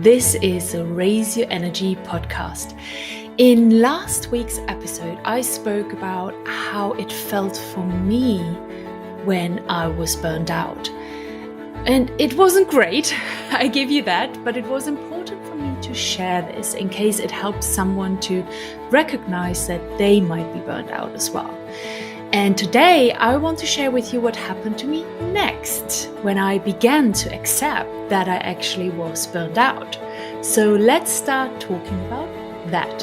This is the Raise Your Energy podcast. In last week's episode, I spoke about how it felt for me when I was burned out. And it wasn't great, I give you that, but it was important for me to share this in case it helps someone to recognize that they might be burned out as well. And today I want to share with you what happened to me next when I began to accept that I actually was burned out. So let's start talking about that.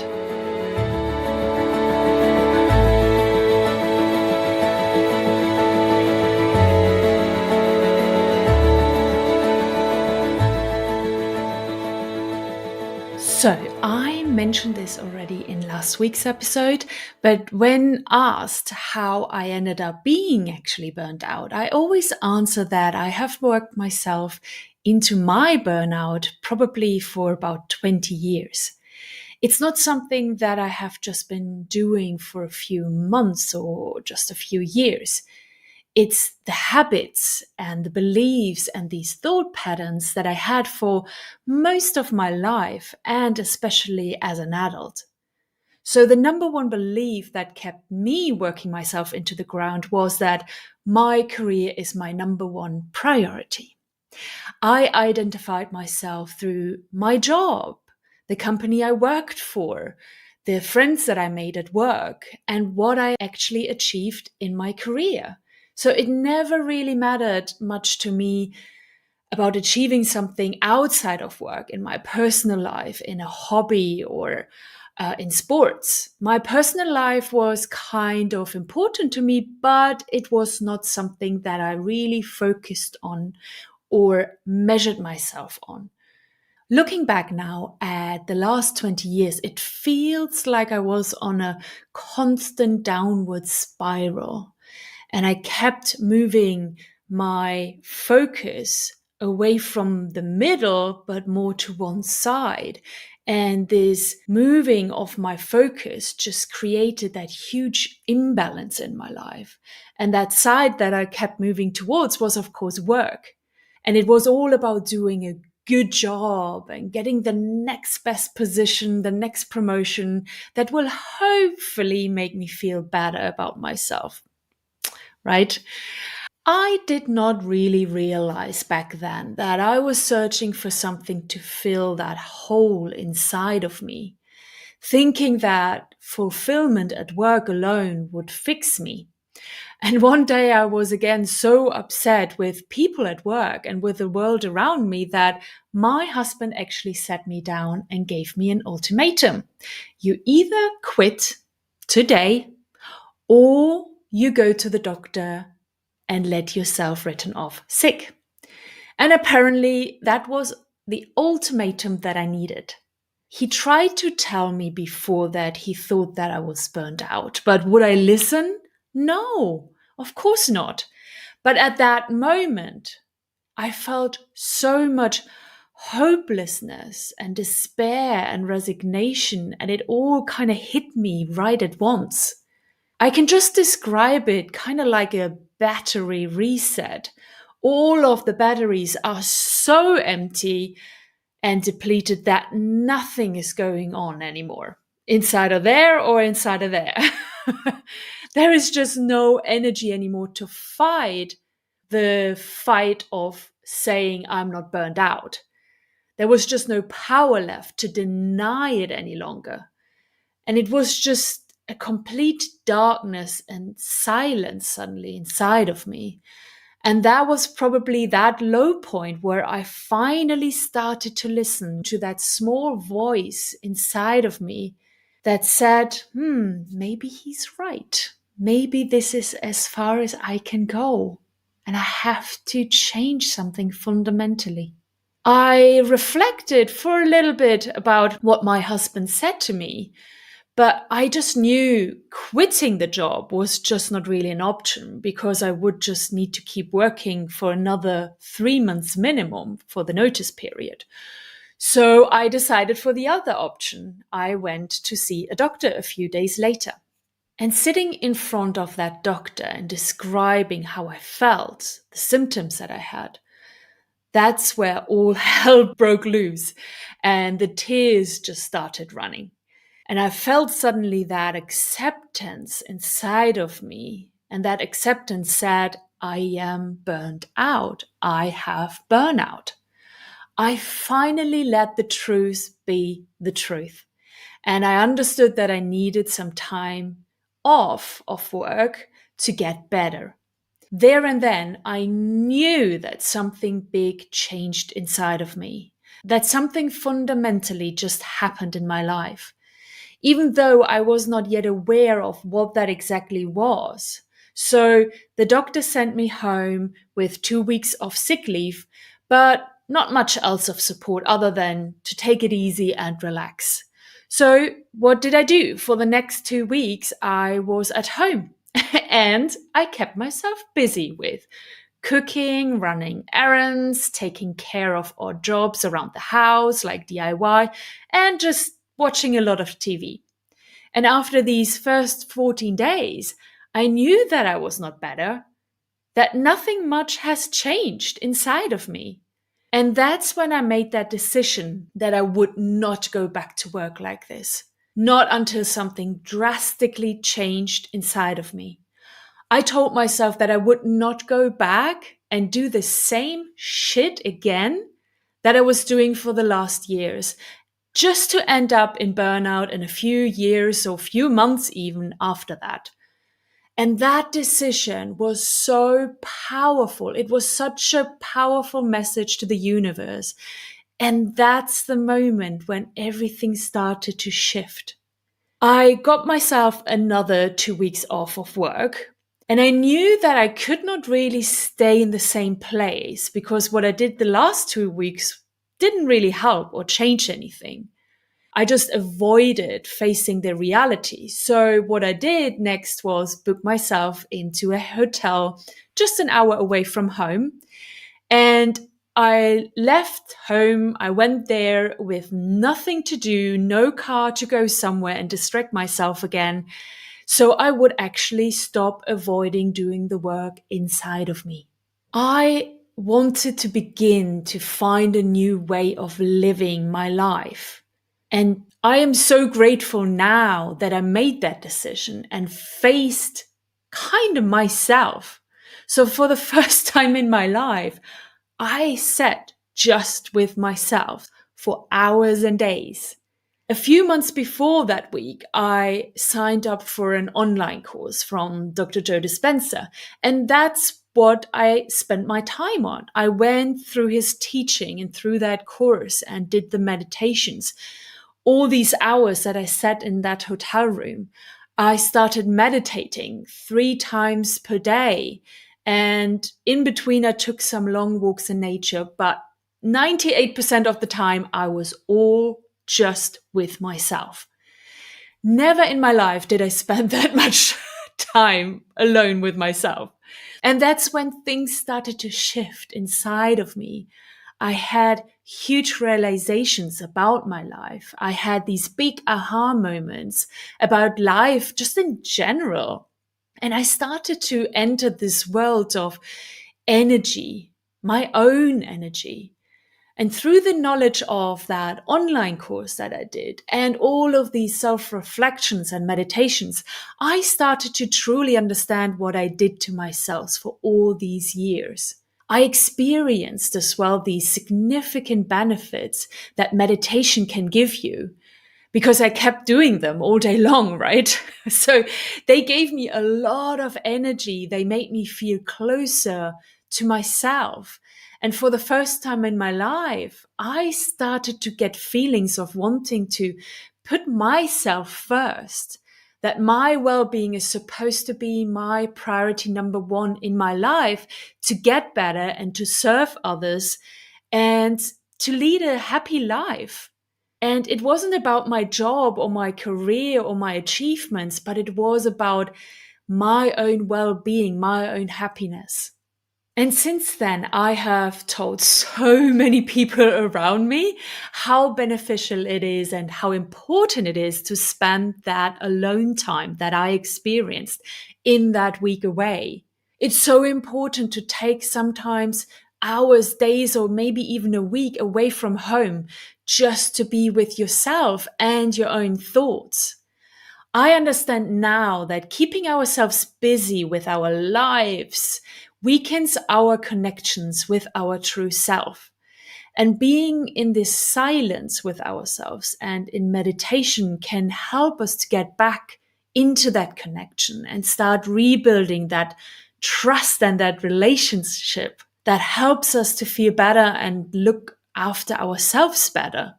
So I mentioned this already in last week's episode, but when asked how I ended up being actually burned out, I always answer that I have worked myself into my burnout probably for about 20 years. It's not something that I have just been doing for a few months or just a few years. It's the habits and the beliefs and these thought patterns that I had for most of my life, and especially as an adult. So the number one belief that kept me working myself into the ground was that my career is my number one priority. I identified myself through my job, the company I worked for, the friends that I made at work, and what I actually achieved in my career. So it never really mattered much to me about achieving something outside of work, in my personal life, in a hobby, or in sports. My personal life was kind of important to me, but it was not something that I really focused on or measured myself on. Looking back now at the last 20 years, it feels like I was on a constant downward spiral. And I kept moving my focus away from the middle, but more to one side. And this moving of my focus just created that huge imbalance in my life. And that side that I kept moving towards was, of course, work. And it was all about doing a good job and getting the next best position, the next promotion that will hopefully make me feel better about myself. Right? I did not really realize back then that I was searching for something to fill that hole inside of me, thinking that fulfillment at work alone would fix me. And one day I was again so upset with people at work and with the world around me that my husband actually sat me down and gave me an ultimatum. You either quit today or you go to the doctor and let yourself written off sick. And apparently that was the ultimatum that I needed. He tried to tell me before that he thought that I was burned out, but would I listen? No, of course not. But at that moment, I felt so much hopelessness and despair and resignation, and it all kind of hit me right at once. I can just describe it kind of like a battery reset. All of the batteries are so empty and depleted that nothing is going on anymore. Inside of there or inside of there. There is just no energy anymore to fight the fight of saying I'm not burned out. There was just no power left to deny it any longer. And it was just a complete darkness and silence suddenly inside of me. And that was probably that low point where I finally started to listen to that small voice inside of me that said, maybe he's right. Maybe this is as far as I can go. And I have to change something fundamentally. I reflected for a little bit about what my husband said to me. But I just knew quitting the job was just not really an option because I would just need to keep working for another 3 months minimum for the notice period. So I decided for the other option. I went to see a doctor a few days later. And sitting in front of that doctor and describing how I felt, the symptoms that I had, That's where all hell broke loose and the tears just started running. And I felt suddenly that acceptance inside of me. And that acceptance said, I am burned out. I have burnout. I finally let the truth be the truth. And I understood that I needed some time off of work to get better. There and then, I knew that something big changed inside of me, that something fundamentally just happened in my life, even though I was not yet aware of what that exactly was. So the doctor sent me home with 2 weeks of sick leave, but not much else of support other than to take it easy and relax. So what did I do? For the next 2 weeks, I was at home and I kept myself busy with cooking, running errands, taking care of odd jobs around the house like DIY, and just watching a lot of TV. And after these first 14 days, I knew that I was not better, that nothing much has changed inside of me. And that's when I made that decision that I would not go back to work like this. Not until something drastically changed inside of me. I told myself that I would not go back and do the same shit again that I was doing for the last years, just to end up in burnout in a few years or few months even after that. And that decision was so powerful. It was such a powerful message to the universe. And that's the moment when everything started to shift. I got myself another 2 weeks off of work. And I knew that I could not really stay in the same place because what I did the last 2 weeks didn't really help or change anything. I just avoided facing the reality. So what I did next was book myself into a hotel just an hour away from home. And I left home. I went there with nothing to do, no car to go somewhere and distract myself again. So I would actually stop avoiding doing the work inside of me. I wanted to begin to find a new way of living my life. And I am so grateful now that I made that decision and faced kind of myself. So for the first time in my life, I sat just with myself for hours and days. A few months before that week, I signed up for an online course from Dr. Joe Dispenza, and that's what I spent my time on. I went through his teaching and through that course and did the meditations. All these hours that I sat in that hotel room, I started meditating 3 times per day. And in between, I took some long walks in nature, but 98% of the time, I was all just with myself. Never in my life did I spend that much time alone with myself. And that's when things started to shift inside of me. I had huge realizations about my life. I had these big aha moments about life just in general. And I started to enter this world of energy, my own energy. And through the knowledge of that online course that I did and all of these self-reflections and meditations, I started to truly understand what I did to myself for all these years. I experienced as well these significant benefits that meditation can give you because I kept doing them all day long, right? So they gave me a lot of energy. They made me feel closer to myself. And for the first time in my life, I started to get feelings of wanting to put myself first, that my well-being is supposed to be my priority number one in my life to get better and to serve others and to lead a happy life. And it wasn't about my job or my career or my achievements, but it was about my own well-being, my own happiness. And since then, I have told so many people around me how beneficial it is and how important it is to spend that alone time that I experienced in that week away. It's so important to take sometimes hours, days, or maybe even a week away from home just to be with yourself and your own thoughts. I understand now that keeping ourselves busy with our lives weakens our connections with our true self. And being in this silence with ourselves and in meditation can help us to get back into that connection and start rebuilding that trust and that relationship that helps us to feel better and look after ourselves better.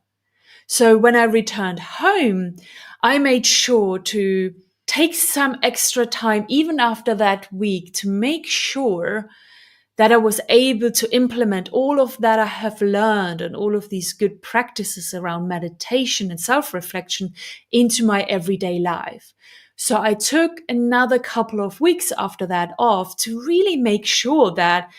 So when I returned home, I made sure to take some extra time, even after that week, to make sure that I was able to implement all of that I have learned and all of these good practices around meditation and self-reflection into my everyday life. So I took another couple of weeks after that off to really make sure that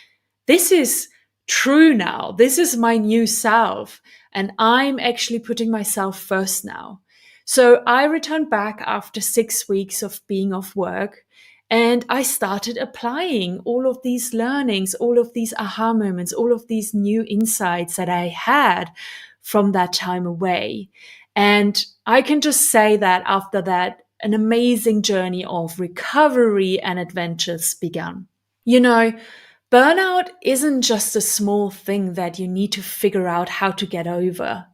this is true now. This is my new self. And I'm actually putting myself first now. So I returned back after 6 weeks of being off work. And I started applying all of these learnings, all of these aha moments, all of these new insights that I had from that time away. And I can just say that after that, an amazing journey of recovery and adventures began. You know, burnout isn't just a small thing that you need to figure out how to get over.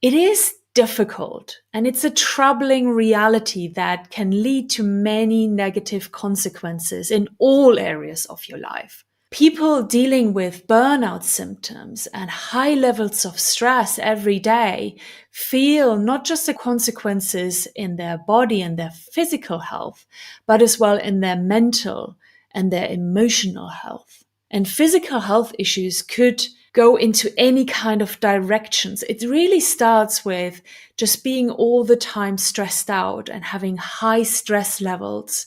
It is difficult, and it's a troubling reality that can lead to many negative consequences in all areas of your life. People dealing with burnout symptoms and high levels of stress every day feel not just the consequences in their body and their physical health, but as well in their mental and their emotional health. And physical health issues could go into any kind of directions. It really starts with just being all the time stressed out and having high stress levels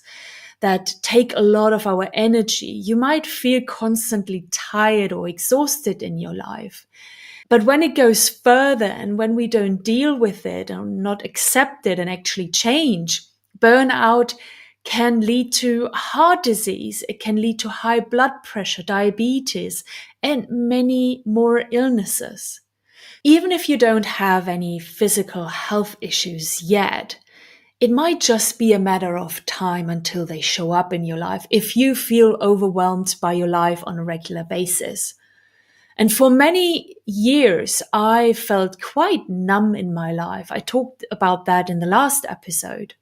that take a lot of our energy. You might feel constantly tired or exhausted in your life. But when it goes further and when we don't deal with it and not accept it and actually change, burnout can lead to heart disease. It can lead to high blood pressure, diabetes, and many more illnesses. Even if you don't have any physical health issues yet, it might just be a matter of time until they show up in your life if you feel overwhelmed by your life on a regular basis. And for many years, I felt quite numb in my life. I talked about that in the last episode.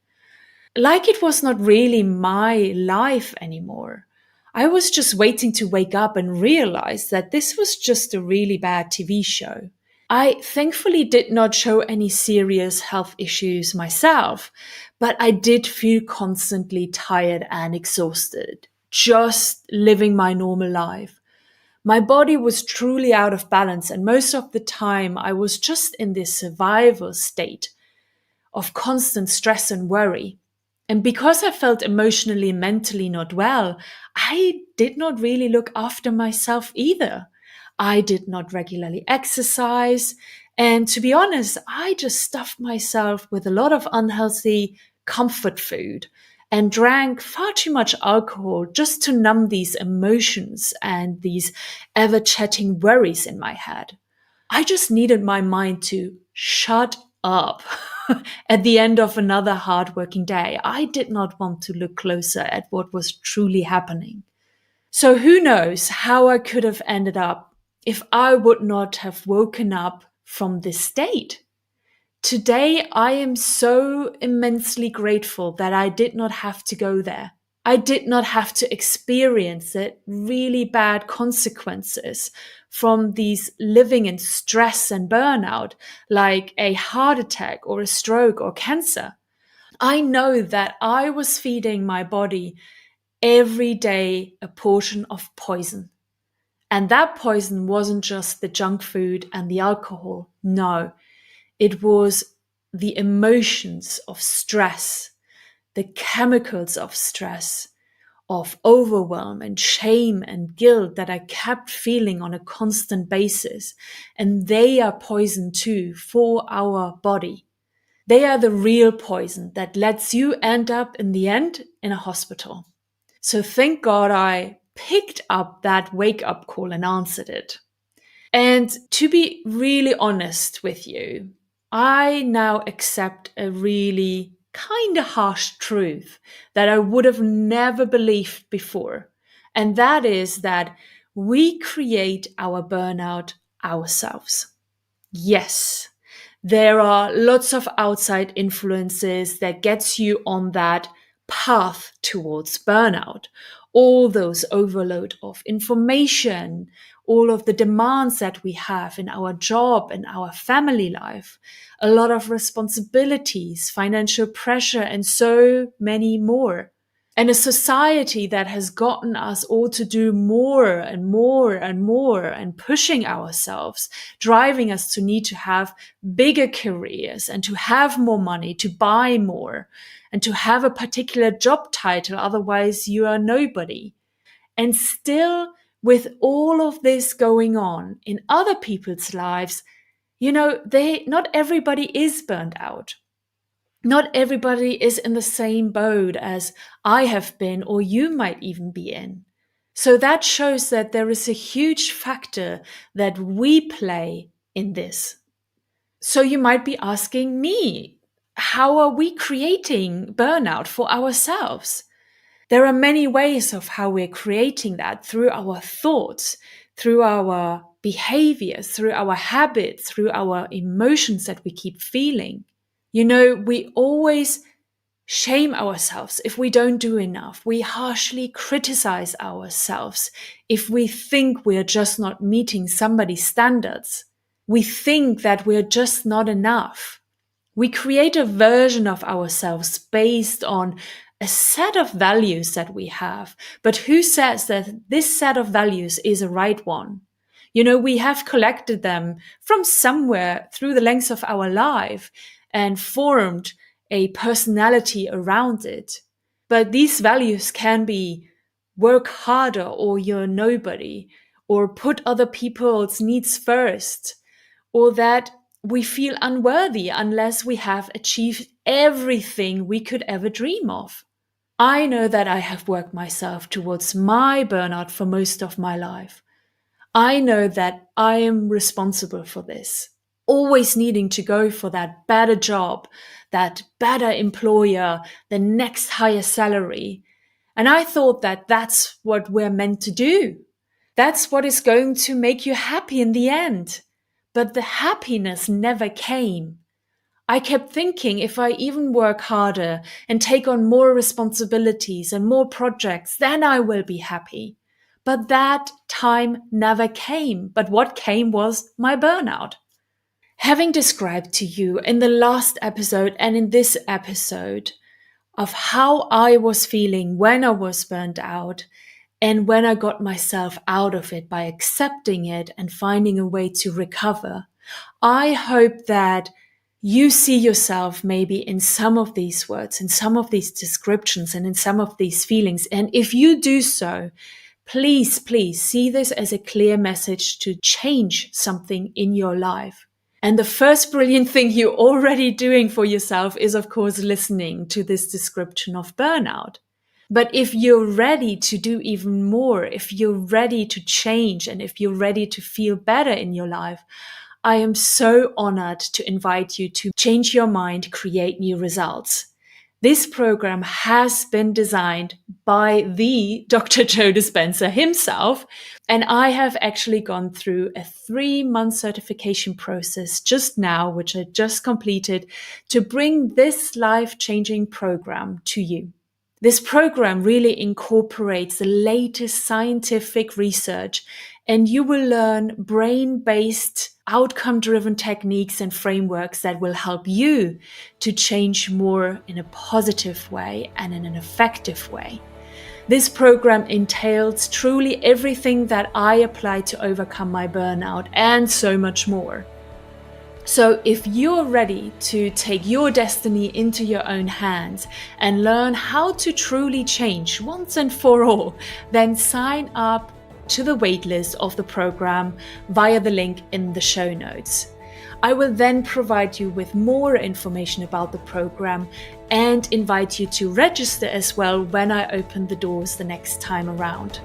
Like it was not really my life anymore. I was just waiting to wake up and realize that this was just a really bad TV show. I thankfully did not show any serious health issues myself, but I did feel constantly tired and exhausted, just living my normal life. My body was truly out of balance, and most of the time I was just in this survival state of constant stress and worry. And because I felt emotionally and mentally not well, I did not really look after myself either. I did not regularly exercise. And to be honest, I just stuffed myself with a lot of unhealthy comfort food and drank far too much alcohol just to numb these emotions and these ever-chatting worries in my head. I just needed my mind to shut up. At the end of another hard-working day, I did not want to look closer at what was truly happening. So who knows how I could have ended up if I would not have woken up from this state. Today, I am so immensely grateful that I did not have to go there. I did not have to experience the really bad consequences from these living in stress and burnout, like a heart attack or a stroke or cancer. I know that I was feeding my body every day a portion of poison. And that poison wasn't just the junk food and the alcohol. No, it was the emotions of stress, the chemicals of stress, of overwhelm and shame and guilt that I kept feeling on a constant basis. And they are poison too for our body. They are the real poison that lets you end up in the end in a hospital. So thank God I picked up that wake-up call and answered it. And to be really honest with you, I now accept a really kind of harsh truth that I would have never believed before. And that is that we create our burnout ourselves. Yes, there are lots of outside influences that gets you on that path towards burnout. All those overload of information, all of the demands that we have in our job and our family life, a lot of responsibilities, financial pressure, and so many more. And a society that has gotten us all to do more and more and more and pushing ourselves, driving us to need to have bigger careers and to have more money, to buy more and to have a particular job title. Otherwise, you are nobody. And still, with all of this going on in other people's lives, not everybody is burnt out. Not everybody is in the same boat as I have been, or you might even be in. So that shows that there is a huge factor that we play in this. So you might be asking me, how are we creating burnout for ourselves? There are many ways of how we're creating that through our thoughts, through our behaviors, through our habits, through our emotions that we keep feeling. We always shame ourselves if we don't do enough. We harshly criticize ourselves if we think we're just not meeting somebody's standards. We think that we're just not enough. We create a version of ourselves based on a set of values that we have. But who says that this set of values is a right one? We have collected them from somewhere through the length of our life and formed a personality around it. But these values can be work harder, or you're nobody, or put other people's needs first, or that we feel unworthy unless we have achieved everything we could ever dream of. I know that I have worked myself towards my burnout for most of my life. I know that I am responsible for this. Always needing to go for that better job, that better employer, the next higher salary. And I thought that that's what we're meant to do. That's what is going to make you happy in the end. But the happiness never came. I kept thinking if I even work harder and take on more responsibilities and more projects, then I will be happy. But that time never came. But what came was my burnout. Having described to you in the last episode and in this episode of how I was feeling when I was burnt out and when I got myself out of it by accepting it and finding a way to recover, I hope that you see yourself maybe in some of these words, in some of these descriptions, and in some of these feelings. And if you do so, please see this as a clear message to change something in your life. And the first brilliant thing you're already doing for yourself is, of course, listening to this description of burnout. But if you're ready to do even more, if you're ready to change, and if you're ready to feel better in your life, I am so honored to invite you to change your mind, create new results. This program has been designed by the Dr. Joe Dispenza himself, and I have actually gone through a 3-month certification process just now, which I just completed, to bring this life-changing program to you. This program really incorporates the latest scientific research, and you will learn brain-based, outcome-driven techniques and frameworks that will help you to change more in a positive way and in an effective way. This program entails truly everything that I applied to overcome my burnout and so much more. So if you're ready to take your destiny into your own hands and learn how to truly change once and for all, then sign up to the waitlist of the program via the link in the show notes. I will then provide you with more information about the program and invite you to register as well when I open the doors the next time around.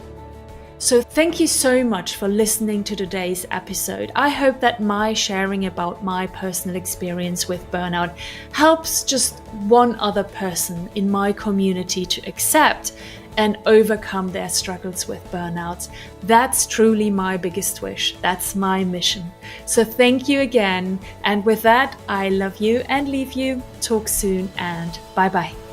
So thank you so much for listening to today's episode. I hope that my sharing about my personal experience with burnout helps just one other person in my community to accept and overcome their struggles with burnout. That's truly my biggest wish. That's my mission. So thank you again. And with that, I love you and leave you. Talk soon and bye-bye.